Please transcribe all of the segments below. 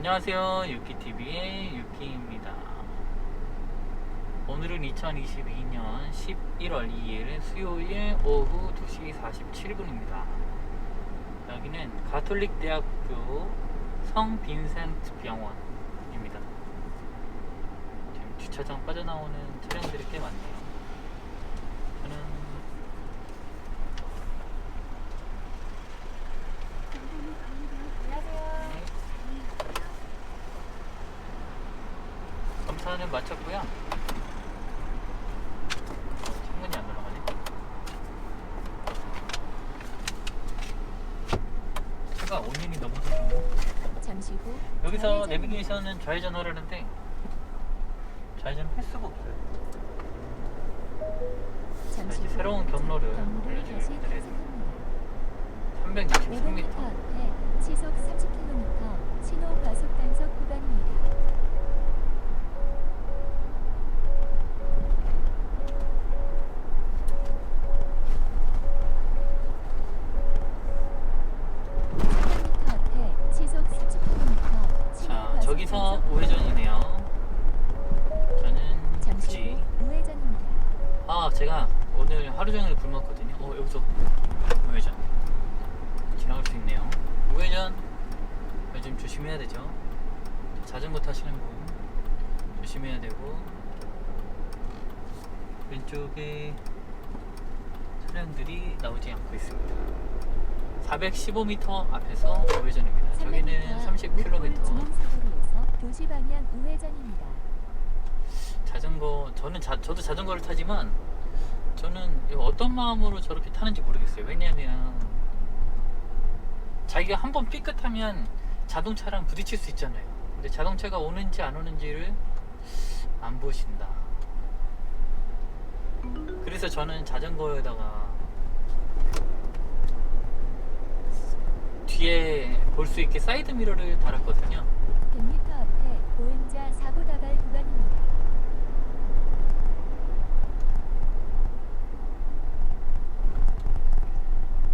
안녕하세요. 유키TV의 유키입니다. 오늘은 2022년 11월 2일 수요일 오후 2시 47분입니다. 여기는 가톨릭대학교 성빈센트 병원입니다. 지금 주차장 빠져나오는 차량들이 꽤 많네요. 저는 검사는 마쳤고요. 창문이 안 올라가네. 차가 5년이 넘어서 잠시 후 여기서 내비게이션은 좌회전 하려는데 좌회전 할 수가 없어요. 잠시 이제 후 새로운 경로를 경로를 다시 알려주는 데를 탐색합니다. 500m 363m. 앞에 시속 30km 신호 과속 단속 구간입니다. 앞에 시속 30km 자, 저기서 우회전이네요. 저는 잠시 굳이 후 우회전입니다. 제가 오늘 하루 종일 굶었거든요. 여기서 우회전 지나갈 수 있네요. 우회전 요즘 조심해야 되죠. 자전거 타시는 분 조심해야 되고, 왼쪽에 차량들이 나오지 않고 있습니다. 415m 앞에서 우회전입니다. 저기는 30km. 중앙사거리에서 도시 방향 우회전입니다. 자전거, 저도 자전거를 타지만 저는 이거 어떤 마음으로 저렇게 타는지 모르겠어요. 왜냐하면 자기가 한번 삐끗하면 자동차랑 부딪힐 수 있잖아요. 근데 자동차가 오는지 안 오는지를 안 보신다. 그래서 저는 자전거에다가 뒤에 볼 수 있게 사이드 미러를 달았거든요. 100m 앞에 보행자 사고 다발 구간입니다.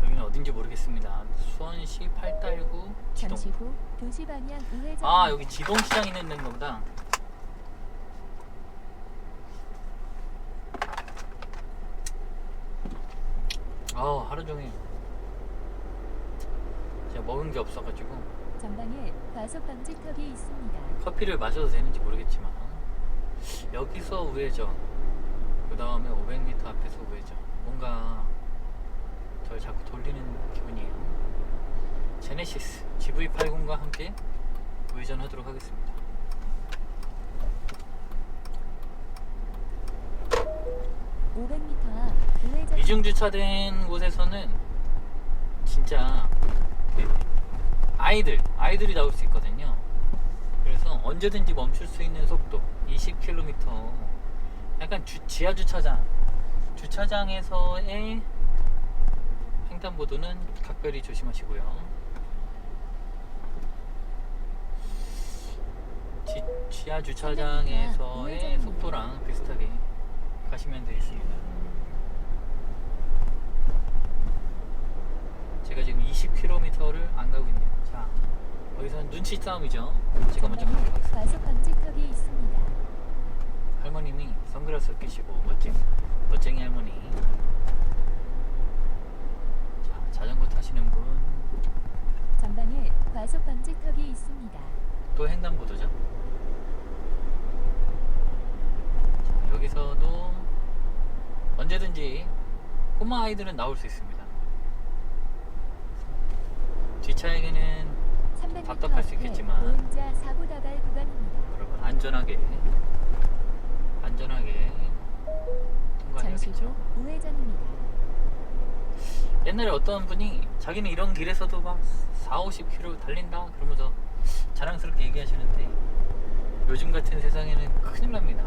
여기는 어딘지 모르겠습니다. 수원시 팔달구 지동. 잠시 후 도시 방향 우회전. 여기 지동시장 있는 데인가 보다. 하루 종일 제가 먹은 게 없어가지고 전방에 과속 방지턱이 있습니다. 커피를 마셔도 되는지 모르겠지만 여기서 우회전, 그 다음에 500m 앞에서 우회전, 뭔가 저를 자꾸 돌리는 기분이에요. 제네시스 GV80과 함께 우회전하도록 하겠습니다. 500m 앞 우회전. 이중 주차된 곳에서는 진짜 아이들이 나올 수 있거든요. 그래서 언제든지 멈출 수 있는 속도 20km. 약간 지하 주차장에서의 횡단보도는 각별히 조심하시고요. 지하 주차장에서의 속도랑 비슷하게 가시면 되겠습니다. 제가 지금 20km를 안 가고 있네요. 자, 여기서는 눈치 싸움이죠. 제가 먼저 가도록 하겠습니다. 과속 방지턱이 있습니다. 할머님이 선글라스 끼시고 멋쟁이 할머니. 자, 자전거 타시는 분. 전방에 과속 방지턱이 있습니다. 또 횡단보도죠. 자, 여기서도 언제든지 꼬마 아이들은 나올 수 있습니다. 뒷차에게는 300m 답답할 수 앞에 있겠지만 보행자 사고 다발 구간입니다. 여러분 안전하게 잠시 통과해야겠죠. 후 우회전입니다. 옛날에 어떤 분이 자기는 이런 길에서도 막 40-50km 달린다 그러면서 자랑스럽게 얘기하시는데 요즘 같은 세상에는 큰일 납니다.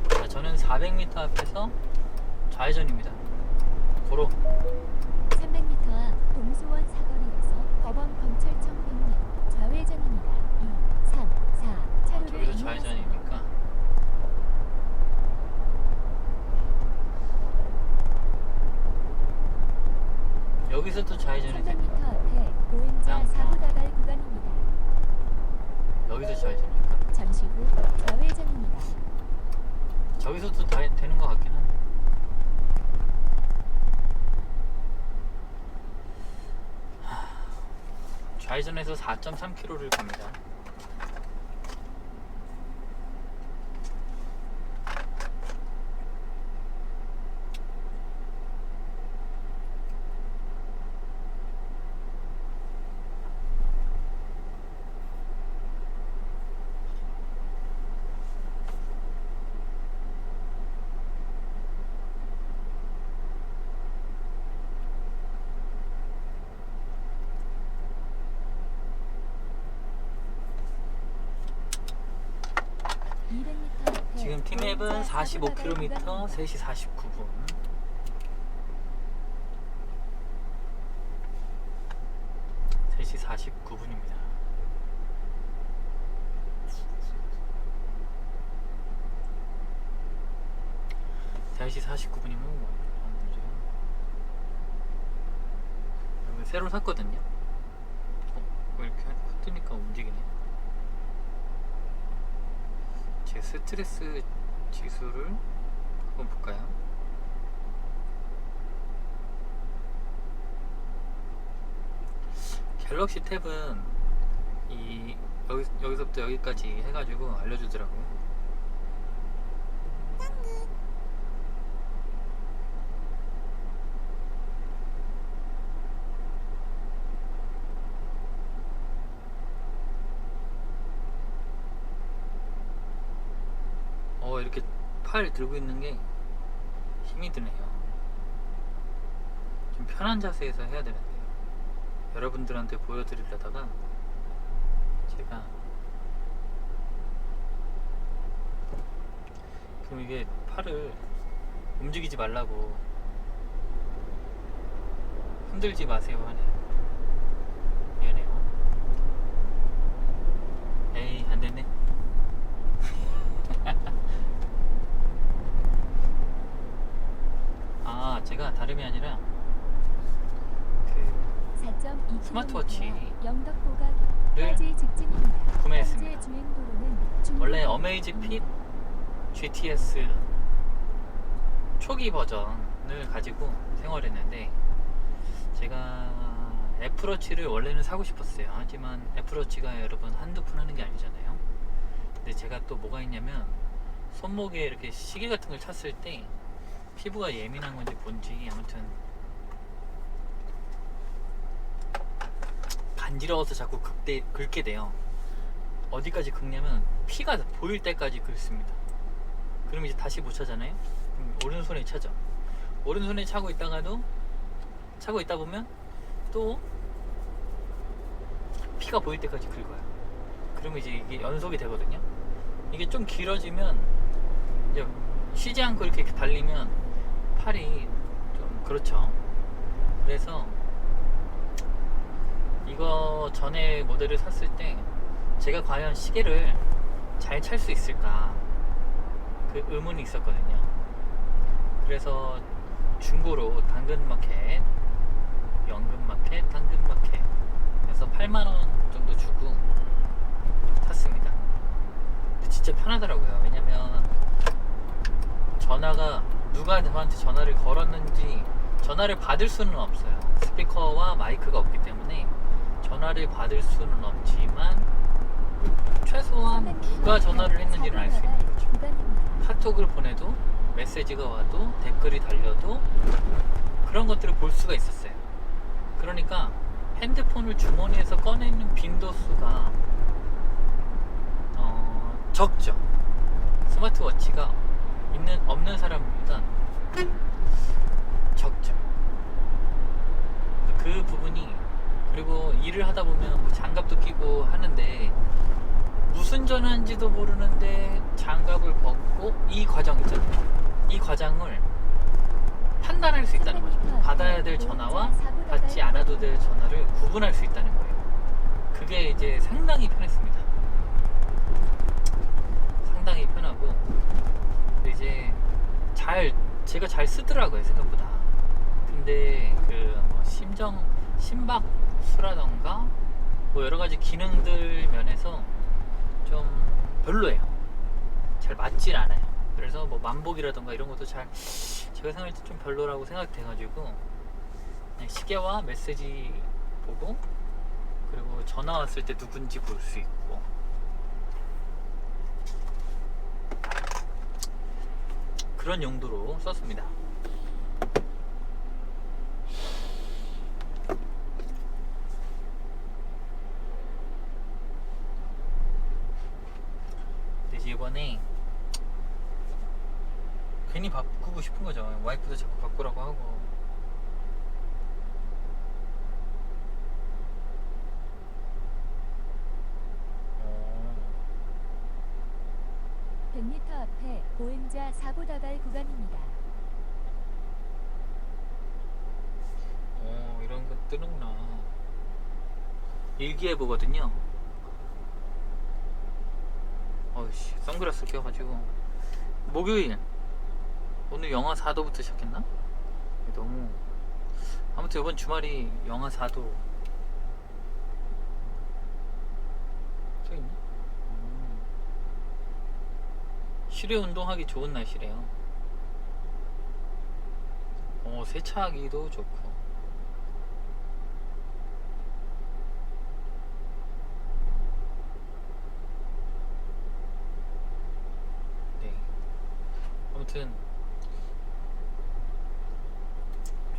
자, 저는 400m 앞에서 좌회전입니다. 고로 300m 앞 동수원 사거리에서 법원 검찰청 방면 좌회전입니다. 2, 3, 4 차로를 저기도 이용하세요. 좌회전이니까 여기서 또 좌회전이 300m 됩니다. 앞에 보행자 양파. 사고 나갈 구간입니다. 여기서 좌회전입니까? 잠시 후 좌회전입니다. 저기서도 다 되는 것 같긴 한데. 좌회전에서 4.3km를 갑니다. 지금 팀앱은 45km 3시 49분. (3시 49분입니다) 3시 49분이면 새로 샀거든요. 왜 이렇게 뜨니까 움직이네. 제 스트레스 지수를 한번 볼까요? 갤럭시 탭은 여기서부터 여기까지 해가지고 알려주더라고요. 이렇게 팔 들고 있는 게 힘이 드네요. 좀 편한 자세에서 해야 되는데요. 여러분들한테 보여드리려다가 제가 그럼 이게 팔을 움직이지 말라고 흔들지 마세요 하네요. 미안해요. 에이 안됐네. 제가 다름이 아니라 스마트워치를 구매했습니다. 원래 어메이즈핏 GTS 초기 버전을 가지고 생활했는데 제가 애플워치를 원래는 사고 싶었어요. 하지만 애플워치가 여러분 한두 푼 하는 게 아니잖아요. 근데 제가 또 뭐가 있냐면 손목에 이렇게 시계 같은 걸 찼을 때 피부가 예민한 건지 뭔지 아무튼 간지러워서 자꾸 긁게 돼요. 어디까지 긁냐면 피가 보일 때까지 긁습니다. 그럼 이제 다시 못 차잖아요. 오른손에 차죠. 오른손에 차고 있다가도 차고 있다 보면 또 피가 보일 때까지 긁어요. 그러면 이제 이게 연속이 되거든요. 이게 좀 길어지면 이제 쉬지 않고 이렇게 달리면 팔이 좀 그렇죠. 그래서 이거 전에 모델을 샀을 때 제가 과연 시계를 잘 찰 수 있을까 그 의문이 있었거든요. 그래서 중고로 당근마켓, 연금마켓, 당근마켓 해서 8만원 정도 주고 샀습니다. 근데 진짜 편하더라고요. 왜냐면 전화가 누가 저한테 전화를 걸었는지 전화를 받을 수는 없어요. 스피커와 마이크가 없기 때문에 전화를 받을 수는 없지만 최소한 누가 전화를 했는지는 알 수 있는 거죠. 카톡을 보내도 메시지가 와도 댓글이 달려도 그런 것들을 볼 수가 있었어요. 그러니까 핸드폰을 주머니에서 꺼내는 빈도수가 적죠. 스마트워치가 없는 사람보다 적죠. 그 부분이, 그리고 일을 하다 보면 뭐 장갑도 끼고 하는데 무슨 전화인지도 모르는데 장갑을 벗고 이 과정 있잖아요. 이 과정을 판단할 수 있다는 거죠. 받아야 될 전화와 받지 않아도 될 전화를 구분할 수 있다는 거예요. 그게 이제 상당히 편했습니다. 상당히 편하고 이제 제가 잘 쓰더라고요, 생각보다. 근데 심박수라던가 뭐 여러 가지 기능들 면에서 좀 별로예요. 잘 맞질 않아요. 그래서 뭐 만복이라던가 이런 것도 잘 제가 생각할 때 좀 별로라고 생각돼가지고 그냥 시계와 메시지 보고 그리고 전화 왔을 때 누군지 볼 수 있고 그런 용도로 썼습니다. 근데 이번에 괜히 바꾸고 싶은 거죠. 와이프도 자꾸 바꾸라고 하고. 100m 앞에 보행자 사고 다발 구간입니다. 이런 거 뜨는구나. 일기예보거든요. 어이씨, 선글라스 껴가지고. 목요일. 오늘 영하 4도부터 시작했나? 너무. 아무튼 이번 주말이 영하 4도. 써있네? 실외 운동하기 좋은 날씨래요. 세차하기도 좋고. 네. 아무튼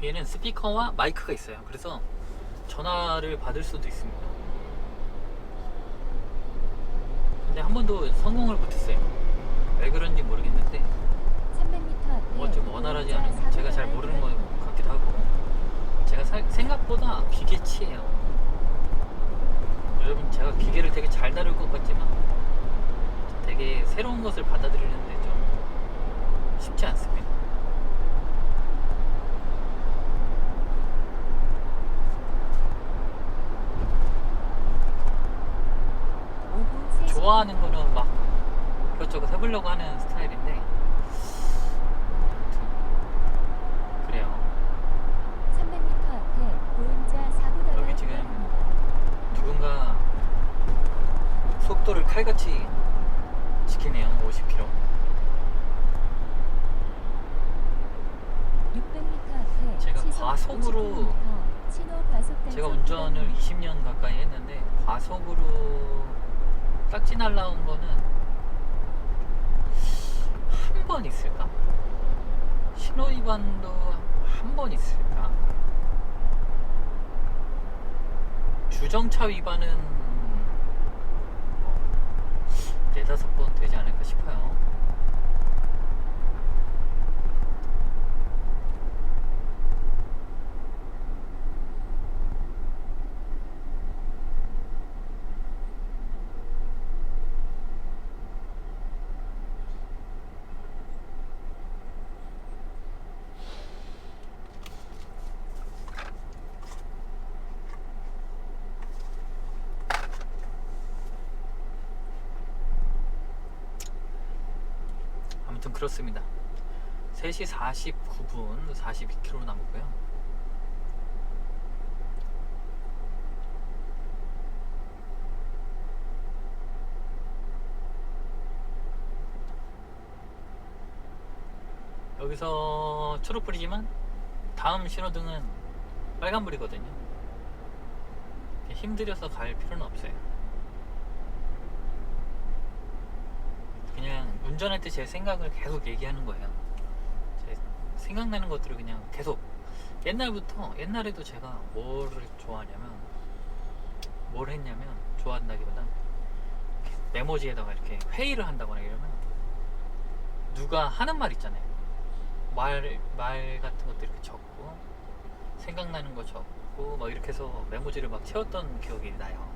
얘는 스피커와 마이크가 있어요. 그래서 전화를 받을 수도 있습니다. 근데 한 번도 성공을 못했어요. 왜 그런지 모르겠는데 300m 앞에 좀 원활하지 않은 제가 잘 모르는 것 같기도 하고 제가 생각보다 기계치예요. 여러분 제가 기계를 되게 잘 다룰 것 같지만 되게 새로운 것을 받아들이는데 좀 쉽지 않습니다. 오후 3시 좋아하는 거는 막 이것저것 해보려고 하는 스타일인데 그래요. 300m 앞에 보행자 사고 다발 여기 지금 구간입니다. 누군가 속도를 칼같이 지키네요. 50km. 600m 앞에 제가 시속 과속으로 50km, 신호 과속 단속 제가 운전을 구간입니다. 20년 가까이 했는데 과속으로 딱지 날라온 거는 한 번 있을까? 신호 위반도 한 번 있을까? 주정차 위반은 4-5번 되지 않을까 싶어요. 아무튼 그렇습니다. 3시 49분 42km 남았고요. 여기서 초록불이지만 다음 신호등은 빨간불이거든요. 힘들여서 갈 필요는 없어요. 그냥 운전할 때 제 생각을 계속 얘기하는 거예요. 제 생각나는 것들을 그냥 계속 옛날에도 제가 뭐를 좋아하냐면 뭘 했냐면 좋아한다기보다 메모지에다가 이렇게 회의를 한다거나 이러면 누가 하는 말 있잖아요. 말 같은 것들 이렇게 적고 생각나는 거 적고 막 이렇게 해서 메모지를 막 채웠던 기억이 나요.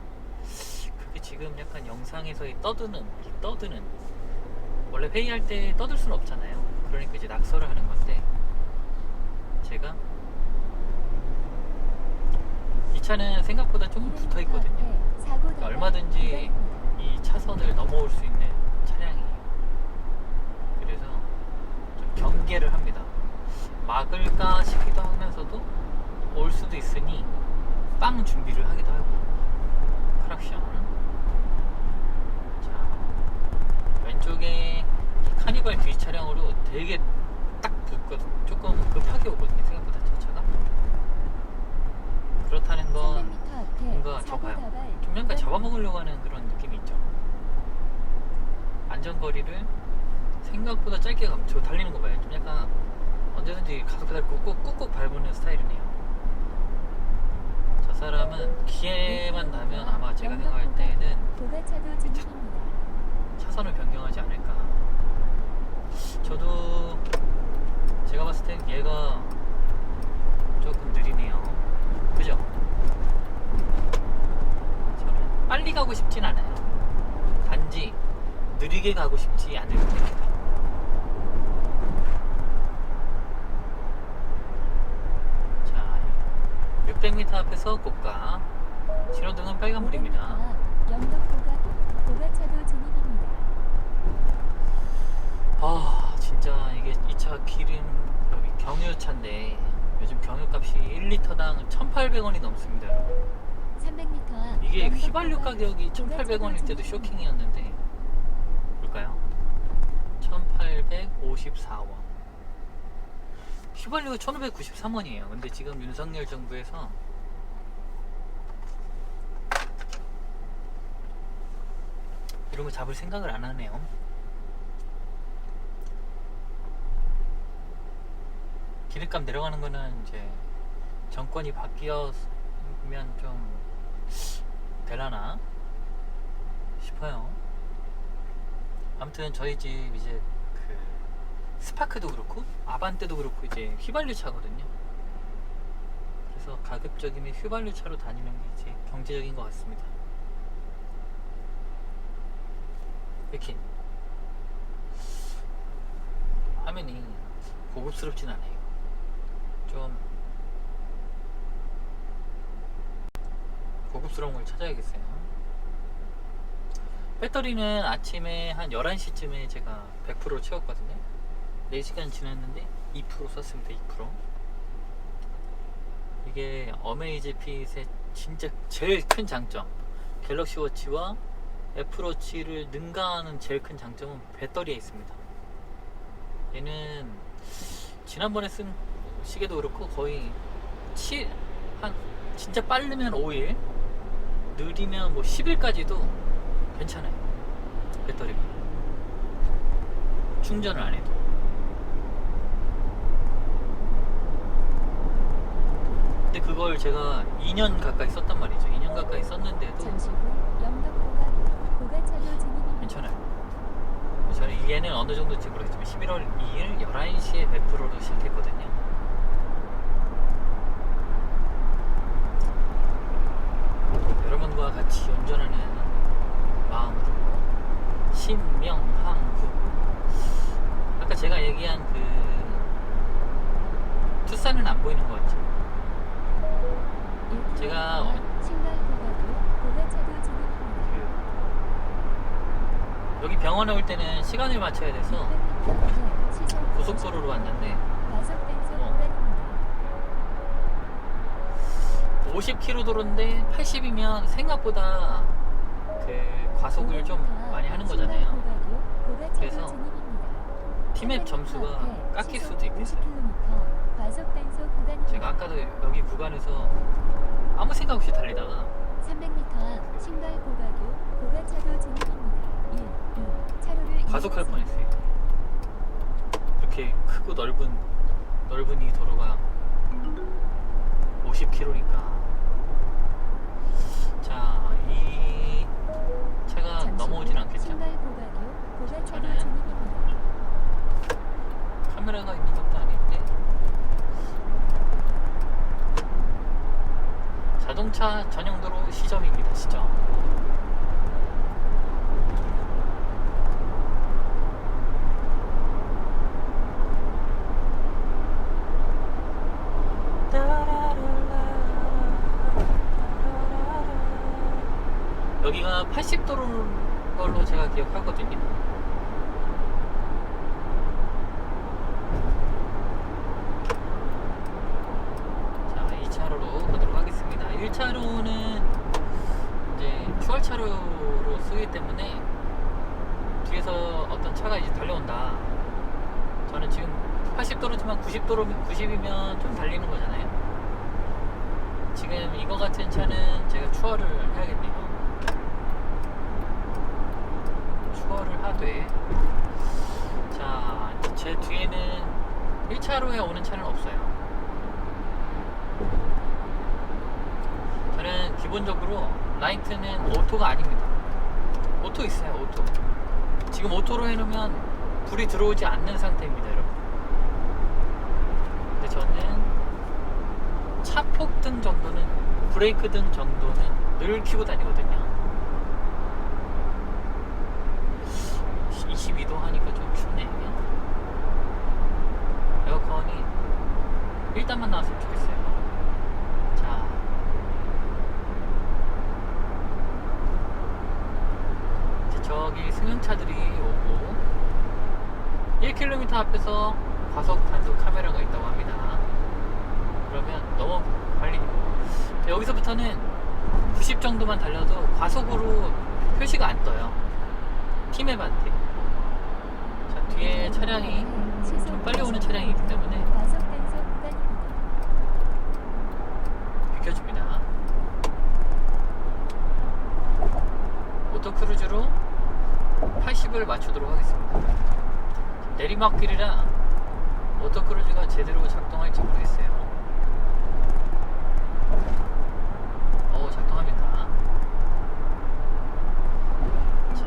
그게 지금 약간 영상에서의 떠드는 원래 회의할 때 떠들 수는 없잖아요. 그러니까 이제 낙서를 하는 건데 제가 이 차는 생각보다 조금 붙어 있거든요. 그러니까 얼마든지 이 차선을 넘어올 수 있는 차량이에요. 그래서 좀 경계를 합니다. 막을까 싶기도 하면서도 올 수도 있으니 빵 준비를 하기도 하고. 크락션. 자, 왼쪽에 이 카니발 뒤 차량으로 되게 딱 붙거든. 조금 급하게 오거든요. 생각보다 저 차가. 그렇다는 건 300m 앞에 뭔가 사고 저거요. 다발 좀 약간 잡아먹으려고 하는 그런 느낌이 있죠. 안전거리를 생각보다 짧게 가면 저 달리는 거 봐요. 좀 약간 언제든지 가속 페달 꾹꾹 밟는 스타일이네요. 저 사람은 기회만 나면 아마 제가 생각할 때는 고가차도 진입입니다. 차선을 변경하지 않을까. 저도 제가 봤을 땐 얘가 조금 느리네요. 그죠? 저는 빨리 가고 싶진 않아요. 단지 느리게 가고 싶지 않을 뿐입니다. 자, 600m 앞에서 고가. 신호등은 빨간불입니다. 500m 영덕 고가차도 진입입니다. 아, 진짜 이게 이 차 기름 여기 경유차인데 요즘 경유값이 1리터당 1,800원이 넘습니다, 여러분. 300m 앞 이게 영덕 휘발유 고가 가격이 1,800원일 때도 쇼킹이었는데 볼까요? 1,854원. 휘발유가 1,593원이에요. 근데 지금 윤석열 정부에서 이런 거 잡을 생각을 안 하네요. 기름값 내려가는 거는 이제 정권이 바뀌었으면 좀 되려나 싶어요. 아무튼 저희 집 이제 그 스파크도 그렇고 아반떼도 그렇고 이제 휘발유 차거든요. 그래서 가급적이면 휘발유 차로 다니는 게 이제 경제적인 것 같습니다. 이렇게 화면이 고급스럽진 않아요. 좀 고급스러운 걸 찾아야겠어요. 배터리는 아침에 한 11시쯤에 제가 100% 채웠거든요. 4시간 지났는데 2% 썼습니다. 2%. 이게 어메이즈핏의 진짜 제일 큰 장점, 갤럭시 워치와 애플워치를 능가하는 제일 큰 장점은 배터리에 있습니다. 얘는 지난번에 쓴 시계도 그렇고 거의 한 진짜 빠르면 5일, 느리면 뭐 10일까지도 괜찮아요. 배터리가 충전을 안 해도. 근데 그걸 제가 2년 가까이 썼단 말이죠. 2년 가까이 썼는데도 잠시 후 영덕 고가차도 진입입니다. 괜찮아요. 저는 얘는 어느 정도인지 모르겠지만 11월 2일 11시에 100%로 시작했거든요. 여러분과 같이 운전하는 마음으로 신명항구. 아까 제가 얘기한 그 투싼은 안 보이는 것 같죠? 제가 신발 고가차도 진입입니다. 여기 병원에 올 때는 시간을 맞춰야 돼서 600m 앞에 시속 고속도로로 왔는데 과속 단속 구간입니다. 50km 도로인데 80이면 생각보다 그 과속을 좀 많이 하는 거잖아요. 그래서 팀앱 점수가 깎일 수도 있겠어요. 50km 과속 단속 구간입니다. 제가 아까도 여기 구간에서 아무 생각 없이 달리다가 300m 앞 신발 고가차도 진입입니다. 1, 2 차로를 과속할 이용하세요. 뻔했어요. 이렇게 크고 넓은 이 도로가 50km니까. 자, 이 차가 잠시 후 넘어오진 않겠죠? 신발 고가차도 저는 진입입니다. 카메라가 있는 것도 아닌데 자동차 전용도로 시점입니다. 시점. 여기가 80도로인 걸로 제가 기억하거든요. 자, 이 차로로 때문에 뒤에서 어떤 차가 이제 달려온다. 저는 지금 80도로지만 90이면 좀 달리는 거잖아요. 지금 이거 같은 차는 제가 추월을 해야겠네요. 추월을 하되, 자, 제 뒤에는 1차로에 오는 차는 없어요. 저는 기본적으로 라이트는 오토가 아닙니다. 오토 있어요, 오토. 지금 오토로 해놓으면 불이 들어오지 않는 상태입니다, 여러분. 근데 저는 차폭등 정도는, 브레이크 등 정도는 늘 켜고 다니거든요. 22도 하니까 좀 춥네. 에어컨이 1단만 나왔으면 좋겠어요. 자, 이제 저기 승용차들이 오고 1km 앞에서 과속 단속 카메라가 있다고 합니다. 그러면 너무 빨리, 여기서부터는 90 정도만 달려도 과속으로 표시가 안 떠요. 팀앱한테. 자, 뒤에 차량이 좀 빨리 오는 차량이 있기 때문에 비켜줍니다. 오토크루즈로 80을 맞추도록 하겠습니다. 내리막길이라 오토크루즈가 제대로 작동할지 모르겠어요. 작동합니다. 자,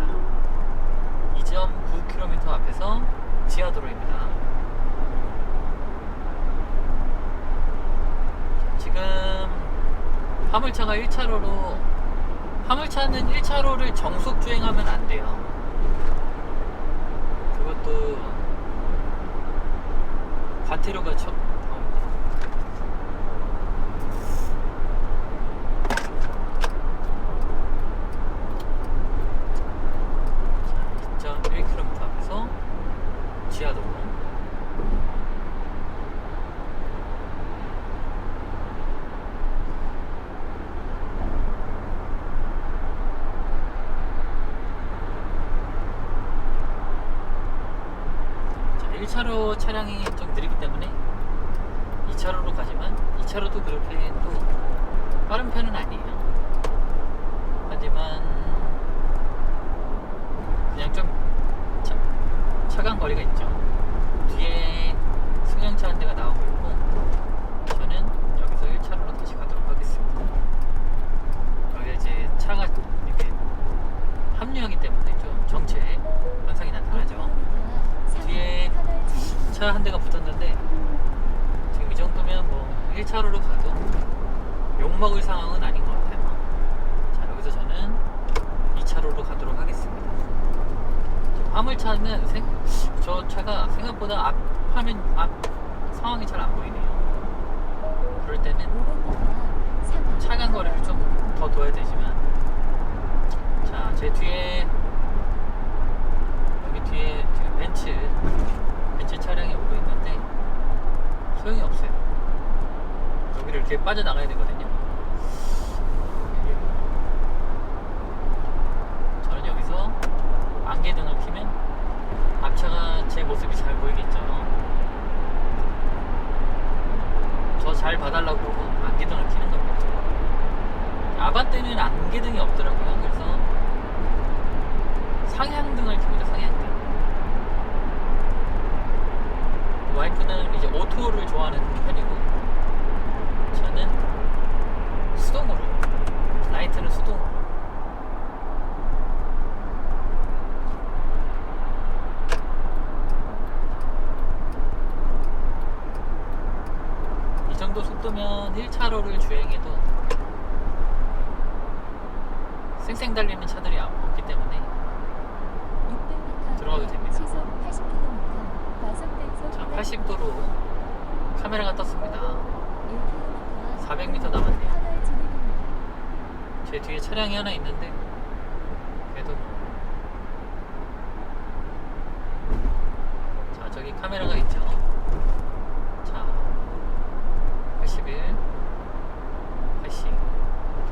2.9km 앞에서 지하도로입니다. 지금 화물차가 1차로로, 화물차는 1차로를 정속 주행하면 안 돼요. 그것도 과태료가 자, 2.1km 앞에서 지하도로. 자, 1차로 차량이 좀 느리기 때문에 2차로로 가지만 2차로도 그렇게 또 빠른 편은 아니에요. 하지만 그냥 좀 차간 거리가 있죠. 뒤에 승용차 한 대가 나오고 있고, 저는 여기서 1차로로 다시 가도록 하겠습니다. 여기 이제 차가 이렇게 합류하기 때문에 좀 정체 현상이 나타나죠. 뒤에 차 한 대가 붙었는데 지금 이 정도면 뭐 1차로로 가도 욕먹을 상황은 아닌 것 같아요. 자, 여기서 저는 2차로로 가도록 하겠습니다. 화물차는 저 차가 생각보다 앞 상황이 잘 안 보이네요. 그럴 때는 차간 거리를 좀 더 둬야 되지만, 자, 제 뒤에, 여기 뒤에 지금 벤츠 차량이 오고 있는데 소용이 없어요. 여기를 이렇게 빠져나가야 되거든요. 저는 여기서 안개등을 켜면 앞차가 제 모습이 잘 보이겠죠. 저 잘 봐달라고 안개등을 켜는 겁니다. 아반떼는 안개등이 없더라고요. 그래서 상향등을 켭니다. 상향등. 와이프는 이제 오토를 좋아하는 편이고, 저는 수동으로, 라이트는 수동으로. 이 정도 속도면 1차로를 주행해도 쌩쌩 달리는 차들이 없기 때문에 들어가도 됩니다. 자, 80도로 카메라가 떴습니다. 400m 남았네요. 제 뒤에 차량이 하나 있는데 그래도 자, 저기 카메라가 있죠. 자, 81 80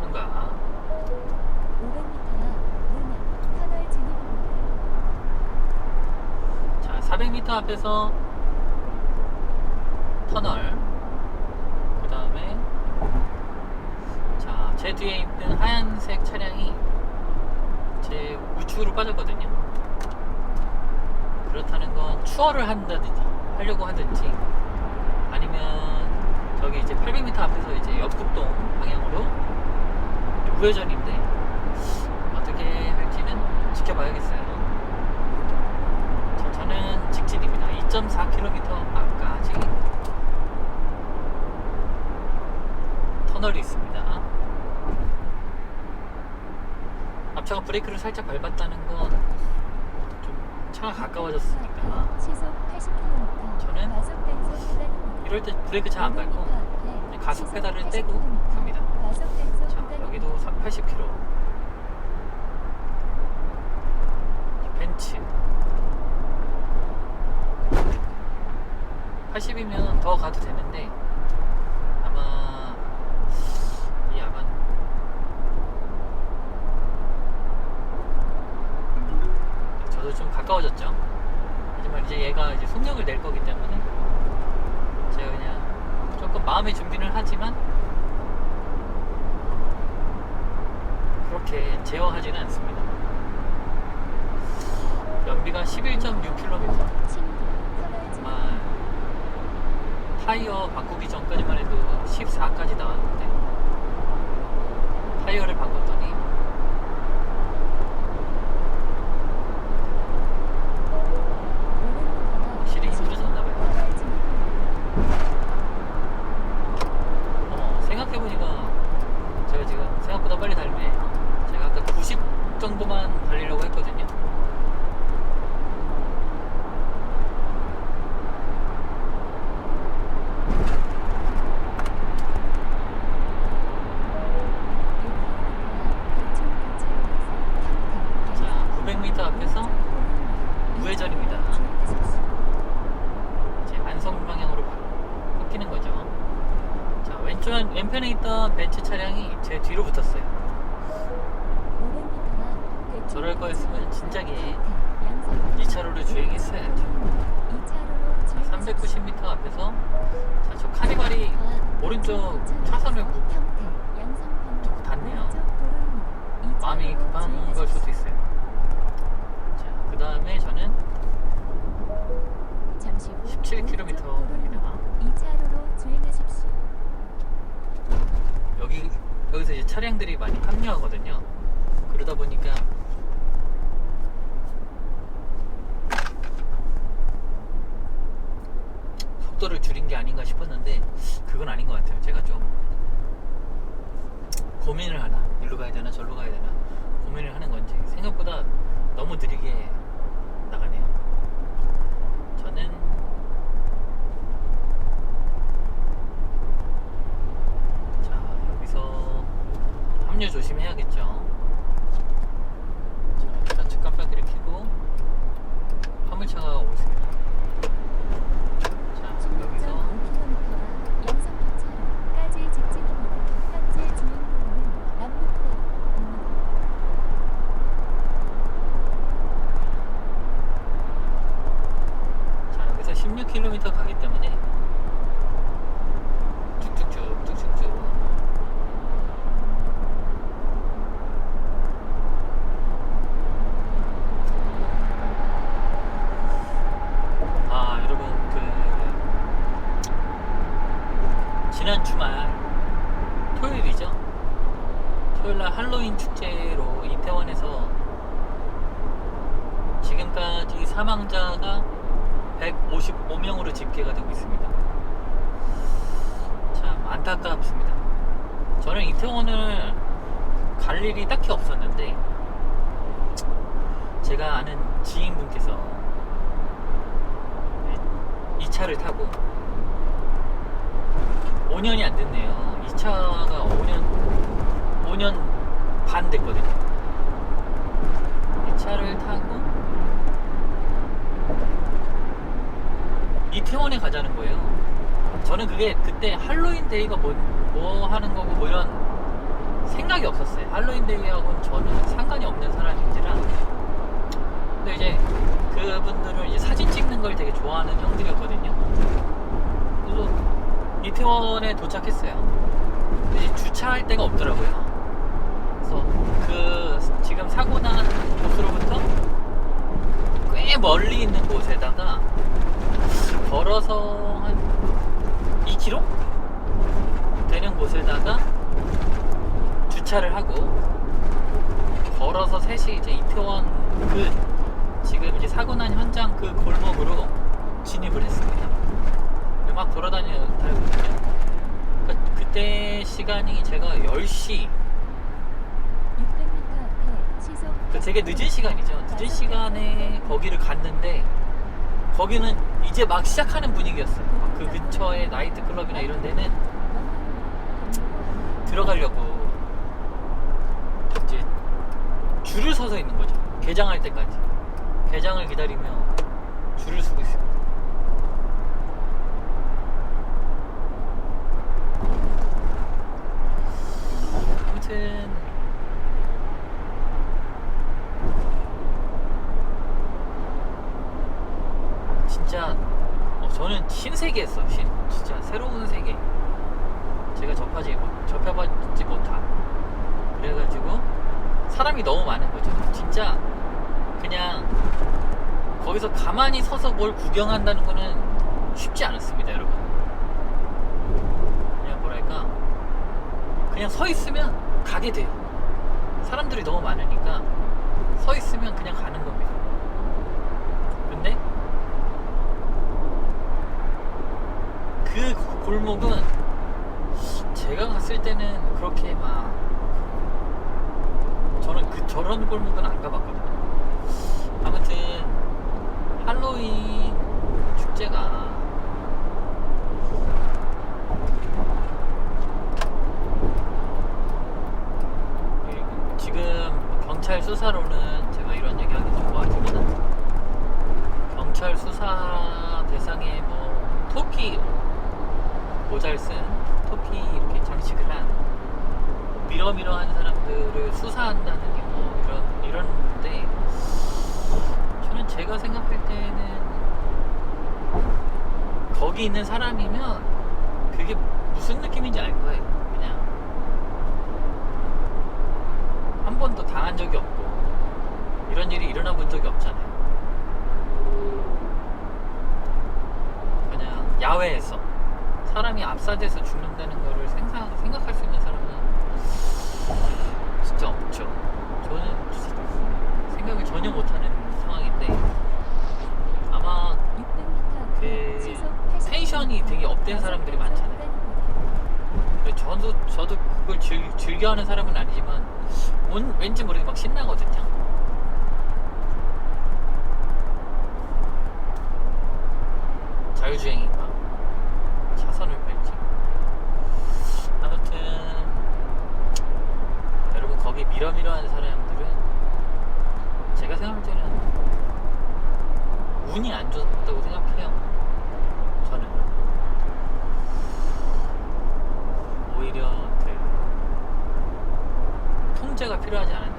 통과. 500m 앞에서 터널, 그 다음에 자, 제 뒤에 있는 하얀색 차량이 제 우측으로 빠졌거든요. 그렇다는 건 추월을 하려고 하든지 아니면 저기 이제 800m 앞에서 이제 옆국동 방향으로 우회전인데 어떻게 할지는 지켜봐야겠어요. 자, 저는 직진입니다. 2.4km 앞까지 터널이 있습니다. 앞차가 브레이크를 살짝 밟았다는 건 좀 차가 가까워졌으니까 시속 80km. 저는 과속 단속 구간입니다. 이럴 때 브레이크 잘 안 밟고 500m 앞에 가속 시속 페달을 80km. 떼고 갑니다. 과속 단속 자, 구간입니다. 여기도 80km. 벤츠 80이면 더 가도 되는데 아마 이 아반 저도 좀 가까워졌죠. 하지만 이제 얘가 이제 속력을 낼 거기 때문에 제가 그냥 조금 마음의 준비는 하지만 그렇게 제어하지는 않습니다. 연비가 11.6km. 신도 터널 중 정말 타이어 바꾸기 전까지만 해도 14까지 나왔는데 타이어를 바꿨더니 확실히 힘들어졌나봐요. 터널 중입니다. 생각해보니까 제가 지금 생각보다 빨리 달리네요. 제가 아까 90 정도만 달리려고 했거든요. 자, 900m 앞에서 우회전입니다. 이제 안성 방향으로 바뀌는 거죠. 자, 왼편에 있던 벤츠 차량이 제 뒤로 붙었어요. 저럴 거였으면 진작에 2차로를 주행했어야죠. 390m 앞에서 자, 저 카니발이 오른쪽 차선을 자꾸 닿네요. 마음이 급한 걸 수도 있어요. 자, 그 다음에 저는 17km 갑니다. 2차로로 주행하십시오. 여기서 이제 차량들이 많이 합류하거든요. 그러다 보니까 속도를 줄인 게 아닌가 싶었는데 그건 아닌 것 같아요. 제가 좀 고민을 하나, 일로 가야 되나 절로 가야 되나 고민을 하는 건지 생각보다 너무 느리게 나가네요. 저는 자, 여기서 합류 조심해야겠죠. 자, 좌측 깜빡이를 켜고 화물차가 오고 있습니다. 자, 여기서 16.5km와 양성교차로까지 직진입니다. 현재 주행도로는 남북도입니다. 자, 여기서 16km 가기 때문에 쭉쭉쭉 아, 여러분 지난 주말 토요일이죠. 토요일날 할로윈 축제로 이태원에서 지금까지 사망자가 155명으로 집계가 되고 있습니다. 참 안타깝습니다. 저는 이태원을 갈 일이 딱히 없었는데 제가 아는 지인분께서 이 차를 타고 5년이 안 됐네요. 이 차가 5년 반 됐거든요. 이 차를 타고 이태원에 가자는 거예요. 저는 그게 그때 할로윈 데이가 뭐 하는 거고 뭐 이런 생각이 없었어요. 할로윈 데이하고는 저는 상관이 없는 사람인지라. 근데 이제 그분들은 이제 사진 찍는 걸 되게 좋아하는 형들이었거든요. 그래서 이태원에 도착했어요. 근데 이제 주차할 데가 없더라고요. 그래서 그 지금 사고 난 곳으로부터 꽤 멀리 있는 곳에다가 걸어서 한 2km 되는 곳에다가 주차를 하고 걸어서 셋이 이제 이태원 그 지금 이제 사고 난 현장 그 골목으로 진입을 했습니다. 막 돌아다녔거든요. 그러니까 그때 시간이 제가 10시 600m 앞에 시속 되게 늦은 시간이죠. 늦은 시간에 거기를 갔는데 거기는 이제 막 시작하는 분위기였어요. 그 근처에 나이트클럽이나 이런 데는 들어가려고 이제 줄을 서서 있는 거죠. 개장할 때까지. 개장을 기다리며 줄을 서고 있습니다. 아무튼 진짜 저는 신세계였어. 진짜 새로운 세계. 제가 접해보지 못한. 그래가지고 사람이 너무 많은 거죠. 진짜 그냥 거기서 가만히 서서 뭘 구경한다는 거는 쉽지 않았습니다, 여러분. 그냥 뭐랄까, 그냥 서 있으면 가게 돼요. 사람들이 너무 많으니까 서 있으면 그냥 가는 겁니다. 근데 그 골목은 제가 갔을 때는 그렇게 막 저는 저런 골목은 안 가봤거든요. 아무튼 할로윈 축제가 지금 경찰 수사로는 제가 이런 얘기하기 좀 뭐하지만 경찰 수사 대상에 뭐 토끼 모자를 쓴 토끼 이렇게 장식을 한 미러미러한 사람들을 수사한다는 뭐 이런데 저는 제가 생각할 때는 거기 있는 사람이면 그게 무슨 느낌인지 알 거예요. 그냥 한 번도 당한 적이 없고 이런 일이 일어나 본 적이 없잖아요. 그냥 야외에서 사람이 압사돼서 죽는다는 거를 생각할 수 있는 사람은 진짜 없죠. 저는 진짜 생각을 전혀 못하는 상황인데 아마 600m 앞에 그 시속 80km 텐션이 되게 업된 사람들이 많잖아요. 저도 그걸 즐겨하는 사람은 아니지만 왠지 모르게 막 신나거든요. 자율주행인가 차선을 뺄지. 아무튼 여러분 거기 미러미러한 사람들은 제가 생각할 때는 운이 안 좋다고 생각해요. 저는 오히려 그 통제가 필요하지 않았나.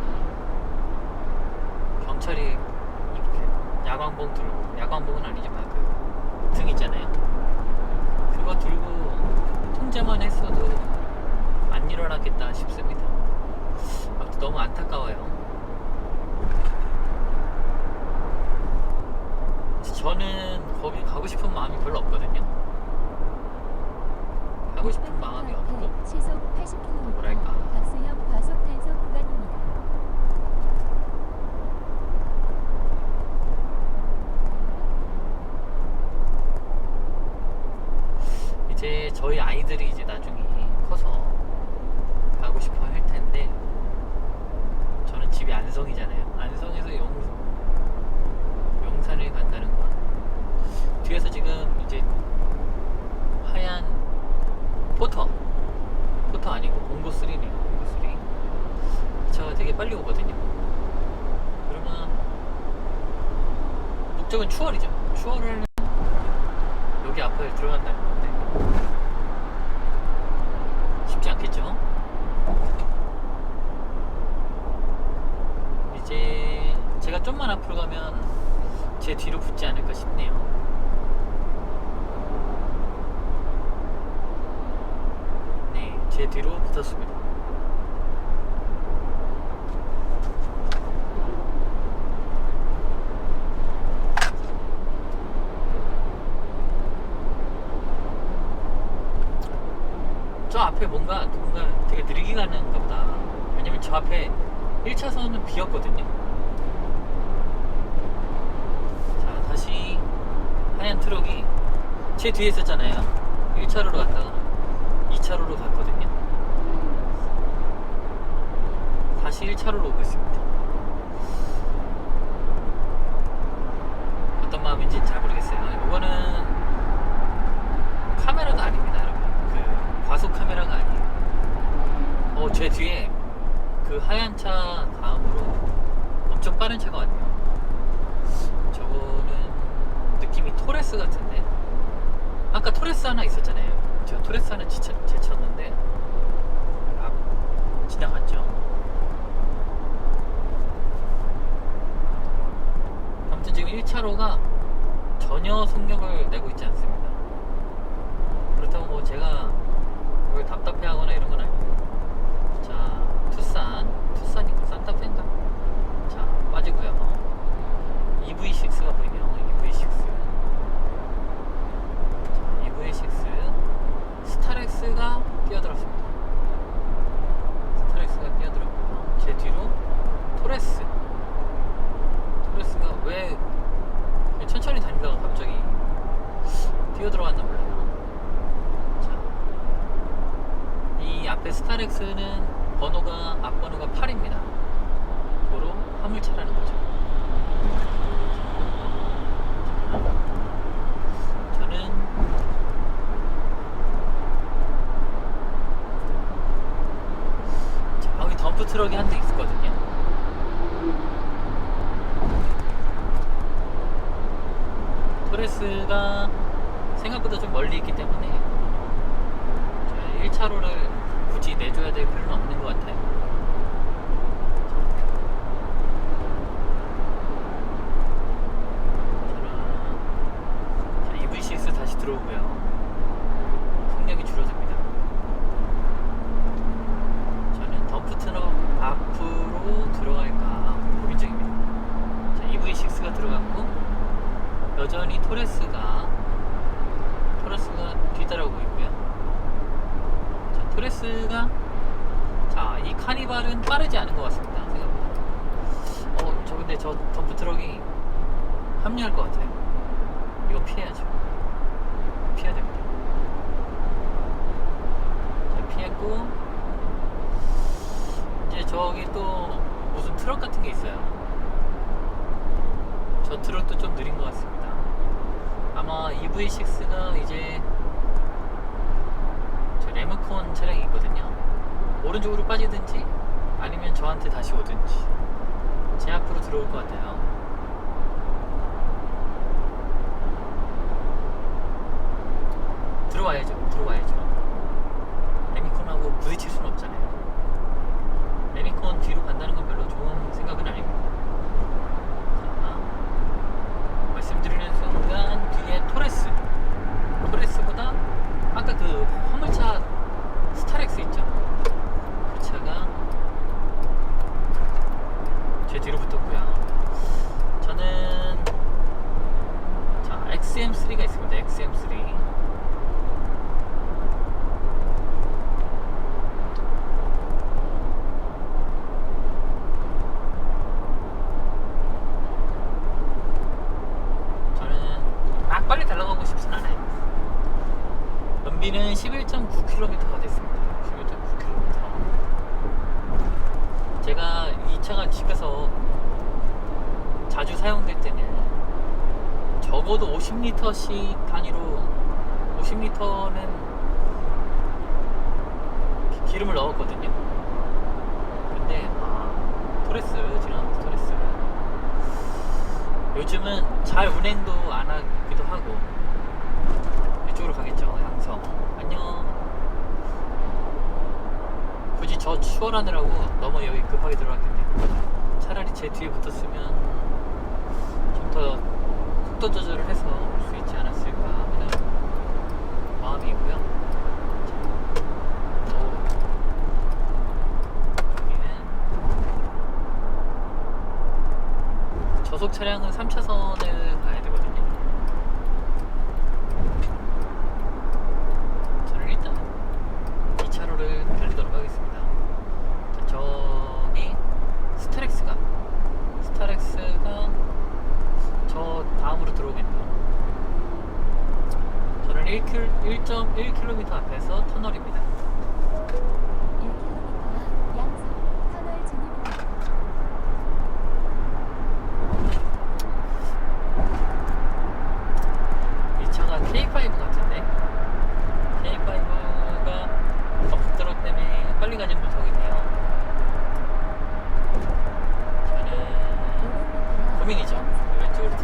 경찰이 이렇게 야광봉 들고, 야광봉은 아니지만 그 등 있잖아요. 그거 들고 통제만 했어도 안 일어났겠다 싶습니다. 아무튼 너무 안타까워요. 저는 거기 가고 싶은 마음이 별로 없거든요. 가고 싶은 마음이 없고 시속 80km 뭐랄까. 박수형 과속 단속 구간입니다. 이제 저희 아이들이 이제 나중에 커서 가고 싶어 할 텐데 저는 집이 안성이잖아요. 안성에서 용산을 간다는 건 뒤에서 지금 이제 하얀 포터 아니고 공고3네요. 공고3 차가 되게 빨리 오거든요. 그러면 목적은 추월이죠. 추월을 하려면 여기 앞에 들어간다는 건데 쉽지 않겠죠. 이제 제가 좀만 앞으로 가면 제 뒤로 붙었습니다. 저 앞에 뭔가 누군가 되게 느리게 가는가 보다. 왜냐면 저 앞에 1차선은 비었거든요. 자, 다시 하얀 트럭이 제 뒤에 있었잖아요. 1차로로 갔다가 2차로로 갔거든요. 다시 1차로로 오고 있습니다. 어떤 마음인지 잘 모르겠어요. 이거는 카메라가 아닙니다, 여러분. 그 과속 카메라가 아니에요. 제 뒤에 그 하얀 차 다음으로 엄청 빠른 차가 왔네요. 저거는 느낌이 토레스 같은데. 아까 토레스 하나 있었잖아요. 제가 토레스 하나 제쳤는데 지나갔죠. 아무튼 지금 1차로가 전혀 속력을 내고 있지 않습니다. 그렇다고 뭐 제가 왜 답답해하거나 이런 건 아니에요. 자, 투싼인가 산타페인가? 자, 빠지고요. EV6가 보이네요. EV6. 자, EV6 스타렉스가 끼어들었습니다. 스타렉스가 끼어들었고요. 제 뒤로 토레스가 왜 천천히 다니다가 갑자기 뛰어들어왔나 몰라요. 자, 이 앞에 스타렉스는 앞번호가 8입니다. 도로 화물차라는 거죠. 저는 여기 덤프 트럭이 한 대 있었거든요. 토레스가 생각보다 좀 멀리 있기 때문에 1차로를 굳이 내줘야 될 필요는 없는 것 같아요. 저는 EV6 다시 들어오고요. 속력이 줄어듭니다. 저는 덤프 트럭 앞으로 들어갈까 고민 중입니다. 자, EV6가 들어갔고 여전히 토레스가 뒤따라오고 있고요. 자, 토레스가 이 카니발은 빠르지 않은 것 같습니다. 생각보다. 근데 저 덤프 트럭이 합류할 것 같아요. 이거 피해야죠. 피해야 됩니다. 자, 피했고 이제 저기 또 무슨 트럭 같은 게 있어요. 저 트럭도 좀 느린 것 같습니다. 아마 EV6가 이제 저 레므콘 차량이 있거든요. 오른쪽으로 빠지든지 아니면 저한테 다시 오든지 제 앞으로 들어올 것 같아요. 들어와야죠. 레미콘하고 부딪힐 수는 없잖아요. 레미콘 뒤로 간다는 건 별로 좋은 생각은 아닙니다. 자, 말씀드리는 순간 뒤에 토레스보다 아까 그 화물차 스타렉스 있죠? 그 차가 제 뒤로 붙었고요. 저는 XM3가 있습니다. XM3 빨리 달려가고 싶진 않아요. 연비는 11.9km가 됐습니다. 11.9km. 제가 이 차가 집에서 자주 사용될 때는 적어도 50리터씩 단위로 50리터는 기름을 넣었거든요. 근데 지나가면서 토레스 요즘은 잘 운행도 안 하기도 하고 이쪽으로 가겠죠. 양성 안녕. 굳이 저 추월하느라고 너무 여기 급하게 들어왔겠네. 차라리 제 뒤에 붙었으면 좀 더 속도 조절을 해서 올 수 있지 않았을까 하는 마음이 있고요. 고속 차량은 3차선을 가야 되거든요. 저는 일단 2차로를 달리도록 하겠습니다. 자, 저기 스타렉스가 저 다음으로 들어오겠네요. 저는 1.1km 앞에서 터널입니다. 1km 양성 터널 진입입니다. 이 차가 K5 같은데 K5가 덤프트럭 때문에 빨리 가진 못하고 있네요. 저는 고민이죠. 왼쪽으로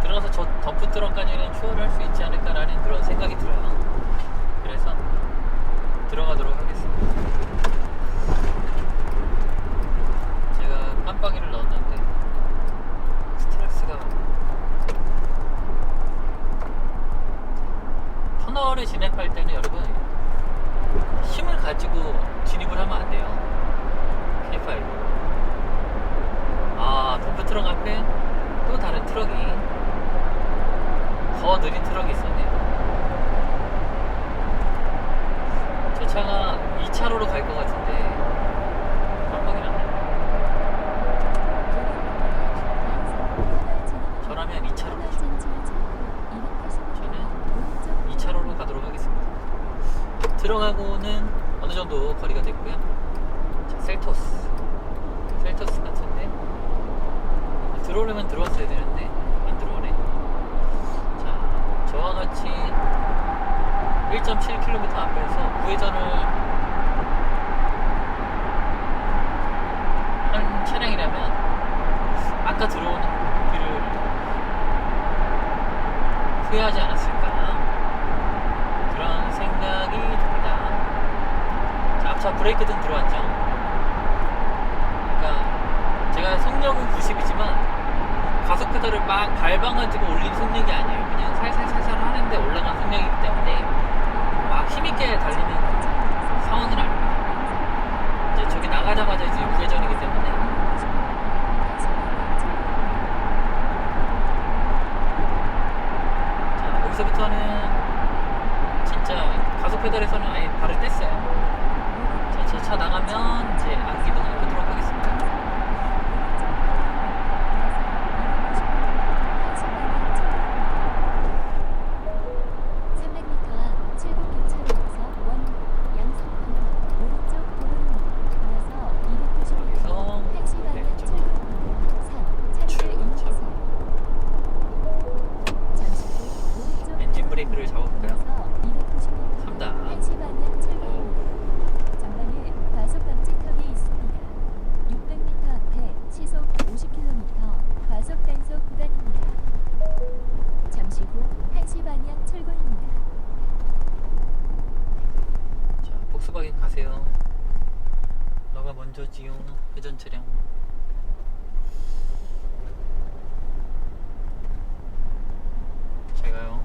들어가서 저 덤프트럭까지는 추월할 수 있지 않을까라는 그런 생각이 들어요. 그래서 들어가도록 하겠습니다. 제가 깜빡이를 넣었는데 스트레스가 터널에 진입할 때는 여러분 힘을 가지고 진입을 하면 안 돼요. K5 덤프트럭 앞에 또 다른 트럭이 더 느린 트럭이 있었네요. 저 차가 2차로로 갈 것 같은데 깜빡이 났네. 저라면 2차로로 저는 2차로로 가도록 하겠습니다. 들어가고는 어느 정도 거리가 됐고요. 자, 셀토스 같은데 들어오려면 들어왔어야 되는데 안 들어오네. 자, 저와 같이 1.7km 앞에서 우회전을 한 차량이라면 아까 들어오는 길을 후회하지 않았을까 그런 생각이 듭니다. 자, 앞차 브레이크등 들어왔죠. 그러니까 제가 속력은 90이지만 가속 페달을 막 밟아가지고 올린 속력이 아니에요. 그냥 살살 하는데 올라간 속력이기 때문에 막 힘있게 달리는 상황은 아닙니다. 이제 저기 나가자마자 이제 우회전이기 때문에 자, 여기서부터는 진짜 가속 페달에서는 아예 발을 뗐어요. 자, 저 차 나가면 이제 안기등을 끄도록 하겠습니다. 엔진 브레이크를 잡아볼까요? 3단. 전방에 과속 방지턱이 있습니다. 600m 앞에 시속 50km 과속 단속 구간입니다. 잠시 후 1시 방향 출구입니다. 자, 폭스바겐 가세요. 너가 먼저지요. 회전 차량. 제가요.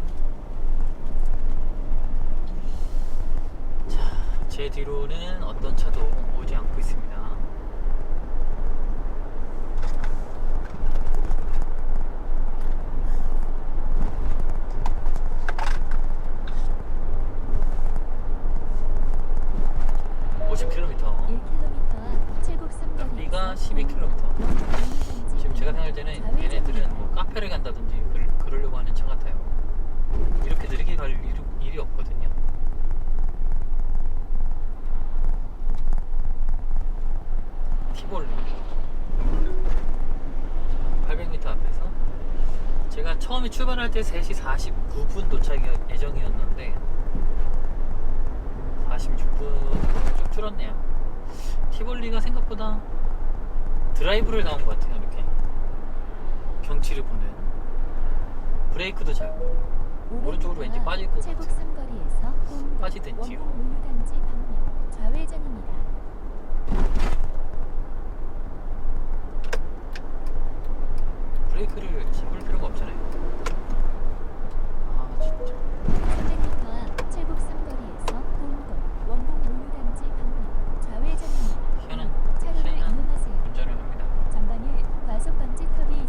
자, 제 뒤로는 어떤 차도 오지 않고 있습니다. B가 12km. 지금 제가 생각할 때는 얘네들은 뭐 카페를 간다든지 그러려고 하는 차 같아요. 이렇게 느리게 갈 일이 없거든요. 티볼리 800m 앞에서 제가 처음에 출발할 때 3시 49분 도착 예정이었는데 46분 좀 줄었네요. 티볼리가 생각보다 드라이브를 나온 것 같아요. 이렇게 경치를 보는 브레이크도 잘고 오른쪽으로 왠지 빠질 것 같아요. 빠지든지요. 원무단지 방면 좌회전입니다. 브레이크를 잡을 필요가 없잖아요. 아 진짜 300m 앞 칠곡 삼거리에서 동동 원곡 물류단지 방면 좌회전입니다. 희한한 차로를 이용하세요. 운전을 합니다. 전방에 과속 방지턱이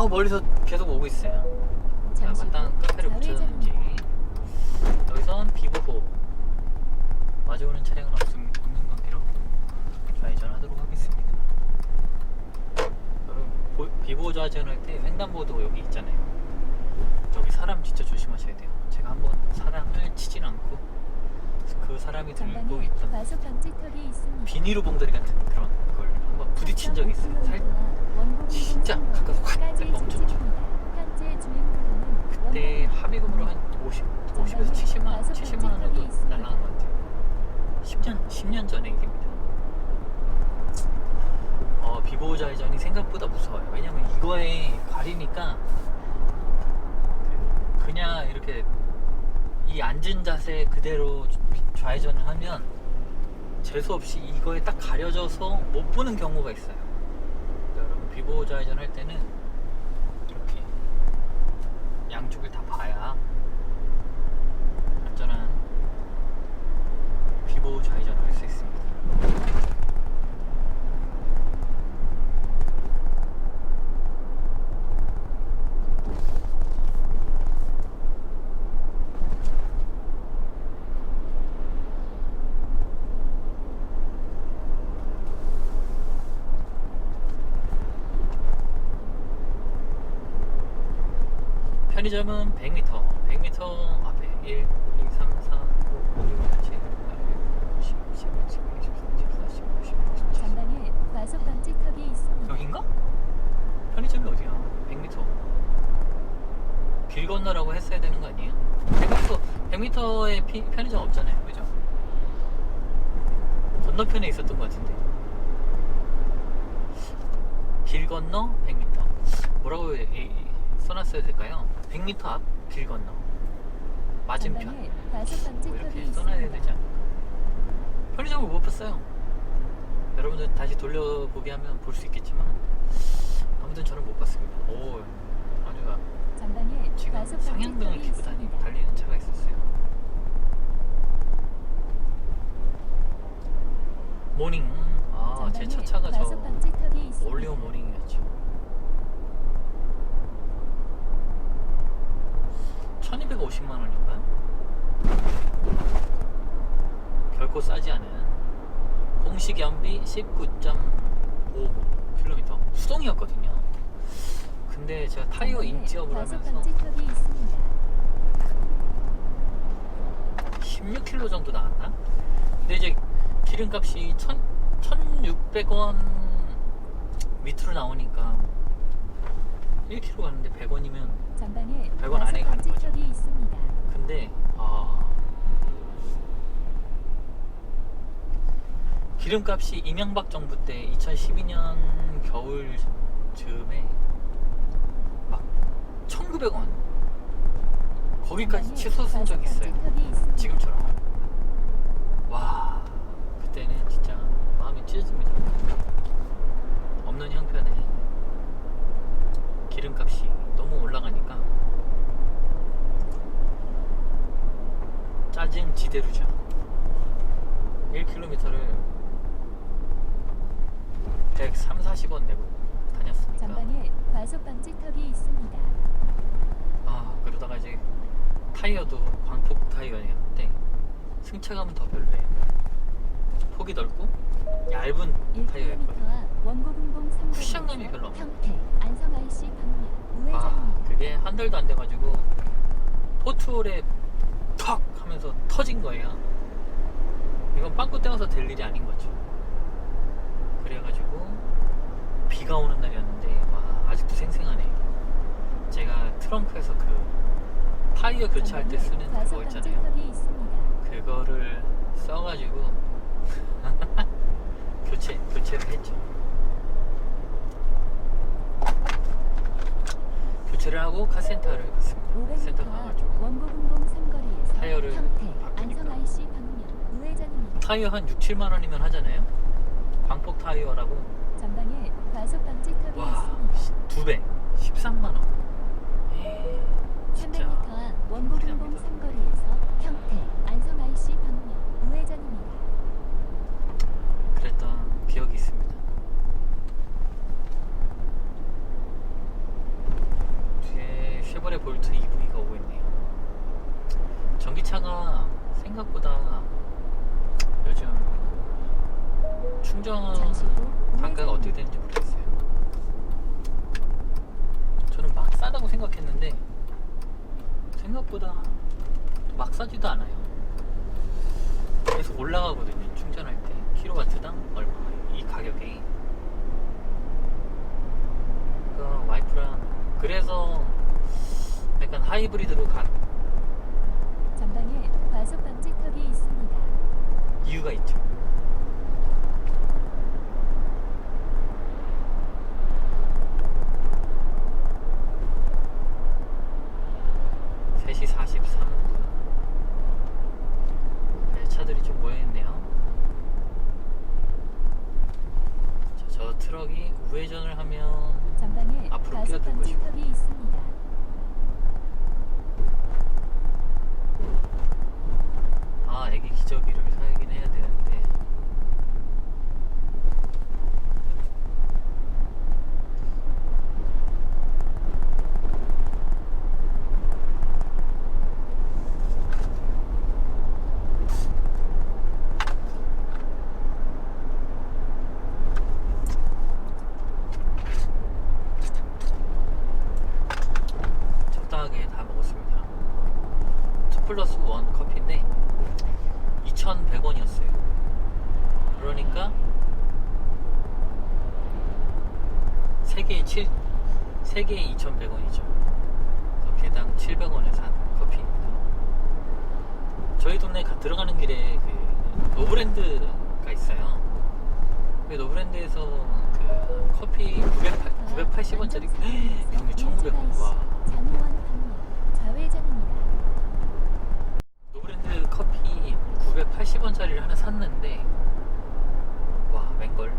멀리서 계속 오고 있어요. 자, 잠시 후 마땅한 카페를 붙였는지. 좌회전입니다. 여기선 비보호 마주오는 차량은 없는 관계로 좌회전하도록 하겠습니다. 여러분 비보호 좌회전할 때 횡단보도 여기 있잖아요. 여기 사람 진짜 조심하셔야 돼요. 제가 한번 사람을 치진 않고 그 사람이 들고 전방에 있던 과속 방지턱이 있습니다. 비닐우 봉다리 같은 그런 걸 한번 부딪힌 적이 있어요. 진짜 가까이서 확 멈췄죠. 현재 주행거리는 그때 합의금으로 한 50에서 70만 원 정도 날라간 것 같아요. 10년 전의 일입니다. 비보호 좌회전이 생각보다 무서워요. 왜냐면 이거에 가리니까 그냥 이렇게 이 앉은 자세 그대로 좌회전을 하면 재수없이 이거에 딱 가려져서 못 보는 경우가 있어요. 여러분 비보호 좌회전 할 때는 이렇게 양쪽을 다 봐야 안전한 비보호 좌회전을 할 수 있습니다. 편의점은 100m 앞에 1, 2, 3, 4, 5, 6, 7, 8, 9, 10, 11, 12, 13, 14, 15, 16, 17. 전방에 과속 방지턱이 있습니다. 여긴가? 편의점이 어디야? 100m. 길 건너라고 했어야 되는 거 아니에요? 100m에 편의점 없잖아요. 그죠? 건너편에 있었던 것 같은데. 길 건너 100m. 뭐라고 써놨어야 될까요? 100m 앞 길 건너 맞은편 전방에 과속 뭐 방지턱이 이렇게 써놔야 되지 있습니다. 않을까. 편의점을 못 봤어요. 여러분들 다시 돌려보기 하면 볼 수 있겠지만 아무튼 저는 못 봤습니다. 오, 아주 전방에 지금 과속 상향등을 방지턱이 켜고 있습니다. 달리는 차가 있었어요. 모닝. 제 첫 차가 저 과속 방지턱이 있습니다. 올리오 모닝이었죠. 1250만 원인가? 결코 싸지 않은 공식 연비 19.5km 수동이었거든요. 근데 제가 타이어 전방에 인지업을 과속 하면서 방지턱이 있습니다. 16km 정도 나왔나? 근데 이제 기름값이 1,600원 밑으로 나오니까 1km 가는데 100원이면 전방에 100원 안에 과속 가는 거죠. 방지턱이 있습니다. 근데 기름값이 이명박 정부 때 2012년 겨울 즈음에 막 1,900원 거기까지 치솟은 적이 있어요. 지금처럼. 와, 그때는 진짜 마음이 찢어집니다. 없는 형편에 기름값이 너무 올라가니까 짜증 지대로죠. 1km를 130-40원 내고 다녔으니까. 전방에 과속 방지턱이 있습니다. 그러다가 이제 타이어도 광폭 타이어였는데 승차감은 더 별로예요. 폭이 넓고 얇은 타이어였거든요. 1km와 원고분봉 3거리 쿠션감이 별로 없네. 평택 안성 IC 방면 우회전입니다. 그게 한 달도 안 돼가지고 포트홀에 턱 하면서 터진 거예요. 이건 빵꾸 떼어서 될 일이 아닌 거죠. 그래가지고 비가 오는 날이었는데 아직도 생생하네요. 제가 트렁크에서 그 타이어 교체할 때 쓰는 그거 있잖아요. 방지턱이 있습니다. 그거를 써가지고 교체를 했죠. 교체를 하고 카센터를 갔습니다. 센터 500m 가가지고 원고분봉 3거리에서 타이어를 평택 바꾸니까. 안성 IC 방면 우회전입니다. 타이어 한 6-7만 원이면 하잖아요. 광폭 타이어라고. 전방에 과속 방지턱이 와, 있습니다. 2배 13만 원. 진짜 300m 원고분봉 무리납니다. 3거리에서 평택 안성 IC 방면 우회전입니다. 그랬던 기억이 있습니다. 볼트 EV가 오고 있네요. 전기차가 생각보다 요즘 충전 잠시 후 단가가 어떻게 되는지 모르겠어요. 저는 막 싸다고 생각했는데 생각보다 막 싸지도 않아요. 계속 올라가거든요. 충전할 때 킬로와트당 얼마, 이 가격이. 그러니까 와이프랑 그래서 약간 하이브리드로 간 전방에 과속 방지턱이 있습니다. 이유가 있죠. (3시 43분) 네, 차들이 좀 모여있네요. 자, 저 트럭이 우회전을 하면 전방에 앞으로 과속 끼어들 것이고. 방지턱이 있습니다. 애기 기저귀를 사야긴 해야 되는데 적당하게 다 먹었습니다. 2+1 커피인데 2,100원이었어요. 그러니까 3개에 2,100원이죠. 그래서 개당 700원에 산 커피입니다. 저희 동네에 들어가는 길에 그 노브랜드가 있어요. 그 노브랜드에서 그 커피 980원짜리 경유 1,900원. 와. 장호원 방면 좌회전입니다. 노브랜드 커피 980원짜리를 하나 샀는데 와, 맹걸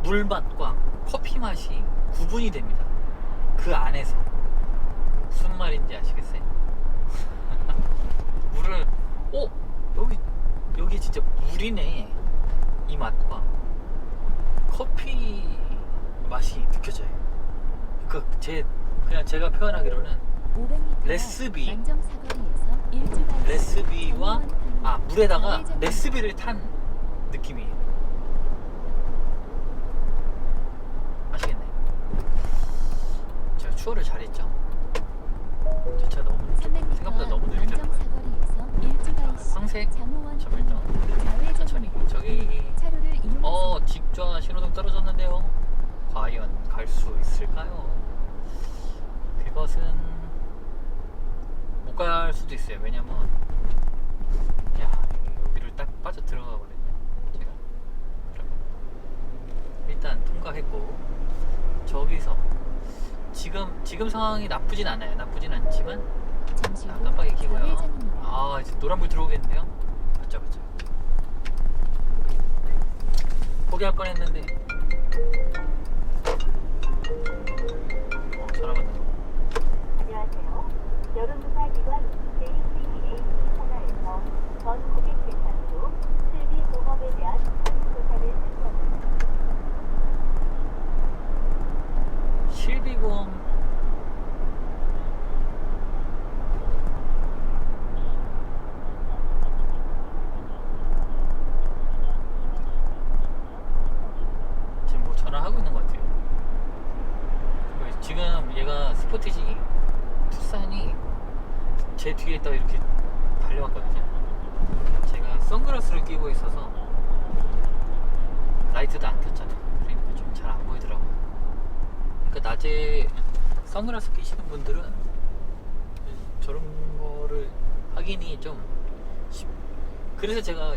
물맛과 커피 맛이 구분이 됩니다. 그 안에서. 무슨 말인지 아시겠어요? 물을 여기 진짜 물이네, 이 맛과 커피 맛이 느껴져요. 그러니까 그냥 제가 표현하기로는 500m 레스비. 안정 사거리에서 일주가 레스비와 물에다가 레스비를 탄 느낌이에요. 아시겠나요? 제가 추월을 잘했죠? 저 차 너무 생각보다 너무 느리더라고요. 사거리에서 일주가 있어 황색 장호원 점일등 천천히. 저기 차로를 이용하세요. 직좌 신호등 떨어졌는데요. 과연 갈 수 있을까요? 그것은 못 갈 수도 있어요. 왜냐면 여기를 딱 빠져 들어가거든요. 제가 그러면 일단 통과했고, 저기서 지금 상황이 나쁘진 않아요. 나쁘진 않지만 잠시 후 깜빡이 켜고요. 좌회전입니다. 이제 노란불 들어오겠는데요. 맞죠. 포기할 뻔했는데 전화 받는 거. 안녕하세요. 여론조사기관 JCEA 산하에서 전 고객 대상으로 실비보험에 대한 설문조사를 실시합니다. 실비보험 지금 뭐 전화하고 있는 것 같아요. 지금 얘가 스포티지 투싼이 제 뒤에 있다가 이렇게 달려왔거든요. 제가 선글라스를 끼고 있어서 라이트도 안 켰잖아요. 그러니까 좀 잘 안 보이더라고요. 그러니까 낮에 선글라스 끼시는 분들은 저런 거를 확인이 좀 그래서 제가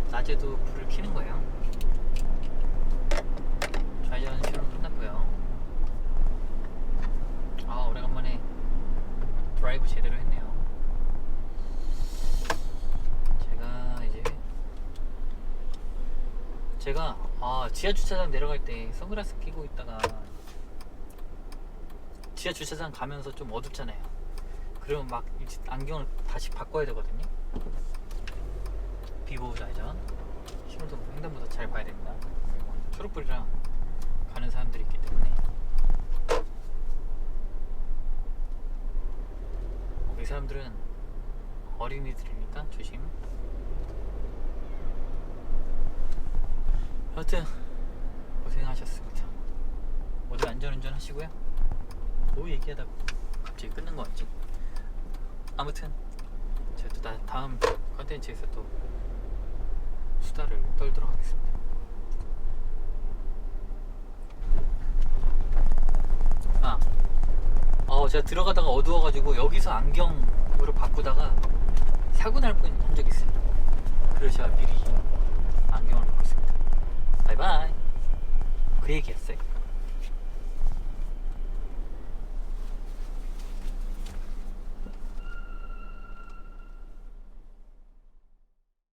낮에도 불을 켜는 거예요. 좌회전 신호 끝났고요. 오래간만에 드라이브 제대로 했네요. 제가 지하 주차장 내려갈 때 선글라스 끼고 있다가 지하 주차장 가면서 좀 어둡잖아요. 그러면 막 이제 안경을 다시 바꿔야 되거든요. 비보호 좌회전 신호등 횡단보도 잘 봐야 됩니다. 초록불이랑 가는 사람들이 있기 때문에 사람들은 어린이들이니까 조심. 여하튼 고생하셨습니다. 모두 안전운전 하시고요. 뭐 얘기하다가 갑자기 끊는 거 같지? 아무튼 제가 또 다음 컨텐츠에서 또 수다를 떨도록 하겠습니다. 제가 들어가다가 어두워가지고 여기서 안경으로 바꾸다가 사고 날 뻔 한 적이 있어요. 그래서 제가 미리 안경을 바꿨습니다. 바이바이. 그 얘기였어요.